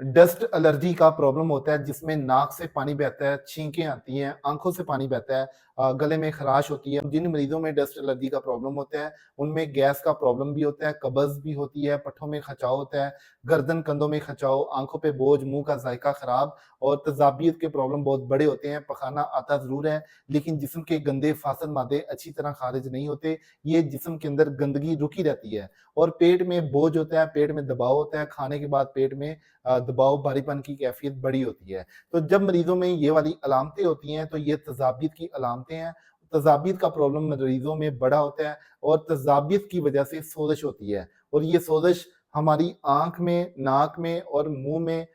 Dust allergy का problem होता है जिसमें नाक से पानी बहता है, छींकें आती हैं, आँखों से पानी बहता है, गले में खराश होती है। जिन मरीज़ों में डस्ट एलर्जी का प्रॉब्लम होता है, उनमें गैस का प्रॉब्लम भी होता है, कब्ज़ भी होती है, पट्ठों में खचाव होता है, गर्दन कंधों में खचाव, आँखों पे बोझ, मुँह का ज़ायका ख़राब और तेज़ाबियत के प्रॉब्लम बहुत बड़े होते हैं। पखाना आता ज़रूर है, लेकिन जिस्म के गंदे फासद मादे अच्छी तरह ख़ारिज नहीं होते। ये जिस्म के अंदर गंदगी रुकी रहती है और पेट में बोझ होता है, पेट में दबाव होता है, खाने के बाद पेट में दबाव, भारीपन की कैफ़ियत बड़ी होती है। तो जब मरीज़ों में ये वाली अलामतें होती हैं, तो ये तज़ाबियत की अलामतें हैं। तज़ाबियत का प्रॉब्लम मरीज़ों में बड़ा होता है और तज़ाबियत की वजह से सोज़श होती है और ये सोज़श हमारी आँख में, नाक में और मुँह में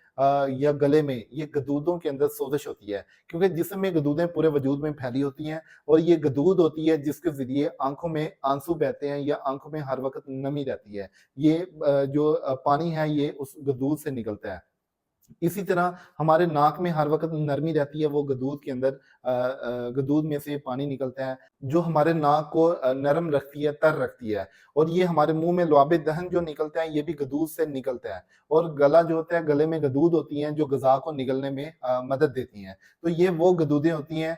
या गले में, ये गदूदों के अंदर सोज़श होती है। क्योंकि जिस्म में गदूदें पूरे वजूद में फैली होती हैं और ये गदूद होती है जिसके ज़रिए आँखों में आँसू बहते हैं या आँखों में हर वक़्त नमी रहती है। ये जो पानी है ये उस गदूद से निकलता है। इसी तरह हमारे नाक में हर वक़्त नरमी रहती है, वो गदूद के अंदर गदूद में से पानी निकलता है, जो हमारे नाक को नरम रखती है, तर रखती है और ये हमारे मुँह में लुआब दहन जो निकलता है, ये भी गदूद से निकलता है और गला जो होता है, गले में गदूद होती हैं, जो ग़िज़ा को निगलने में मदद देती हैं। तो ये वो गदूदें होती हैं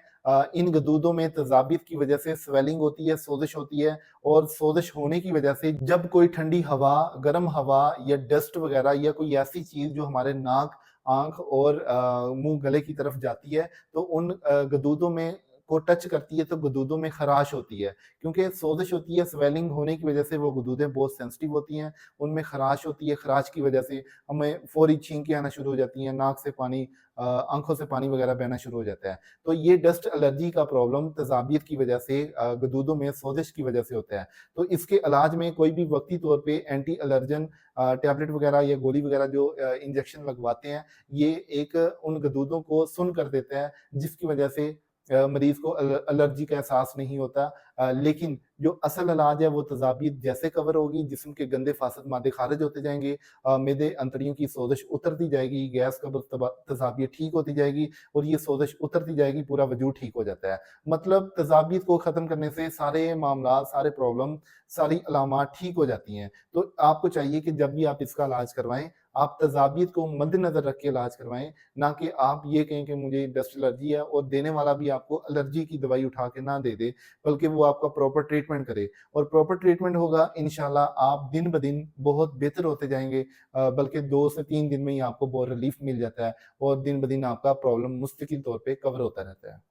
इन गदूदों में तेज़ाबियत की वजह से स्वेलिंग होती है, सोज़श होती है और सोज़श होने की वजह से जब कोई ठंडी हवा, गर्म हवा या डस्ट वग़ैरह या कोई ऐसी चीज़ जो हमारे नाक आँख और मुँह गले की तरफ जाती है, तो उन गदूदों में को टच करती है तो गदूदों में ख़राश होती है। क्योंकि सोज़श होती है, स्वेलिंग होने की वज़ह से वो गदूदें बहुत सेंसिटिव होती हैं, उनमें ख़राश होती है, ख़राश की वज़ह से हमें फ़ौरी छींकें आना शुरू हो जाती हैं, नाक से पानी आँखों से पानी वग़ैरह बहना शुरू हो जाता है। तो ये डस्ट एलर्जी का प्रॉब्लम तेज़ाबियत की वज़ह से गदूदों में सोज़श की वज़ह से होता है। तो इसके इलाज में कोई भी वक़्ती तौर पे एंटी एलर्जन टैबलेट वग़ैरह या गोली वग़ैरह जो इंजेक्शन लगवाते हैं, ये एक उन गदूदों को सुन्न कर देता है, जिसकी वजह से मरीज़ को एलर्जी का एहसास नहीं होता। लेकिन जो असल इलाज है वो तज़ाबियत जैसे कवर होगी, जिस्म के गंदे फासद मादे खारिज होते जाएँगे, मेदे अंतड़ियों की सोज़श उतरती जाएगी, गैस कब्ज़ तज़ाबियत ठीक होती जाएगी और ये सोज़श उतरती जाएगी, पूरा वजूद ठीक हो जाता है। मतलब तज़ाबियत को ख़त्म करने से सारे मामलात, सारे प्रॉब्लम, सारी अलामात ठीक हो जाती हैं। तो आपको चाहिए कि जब भी आप इसका इलाज करवाएँ, आप तज़ाबियत को मद्देनज़र रख के इलाज करवाएँ, ना कि आप ये कहें कि मुझे डस्ट एलर्जी है और देने वाला भी आपको एलर्जी की दवाई उठा के ना दे दे, बल्कि वो आपका प्रॉपर ट्रीटमेंट करे और प्रॉपर ट्रीटमेंट होगा इंशाल्लाह आप दिन-ब-दिन बहुत बेहतर होते जाएँगे बल्कि 2 से 3 दिन में ही आपको बहुत रिलीफ़ मिल जाता है और दिन-ब-दिन आपका प्रॉब्लम मुस्तकिल तौर पे कवर होता रहता है।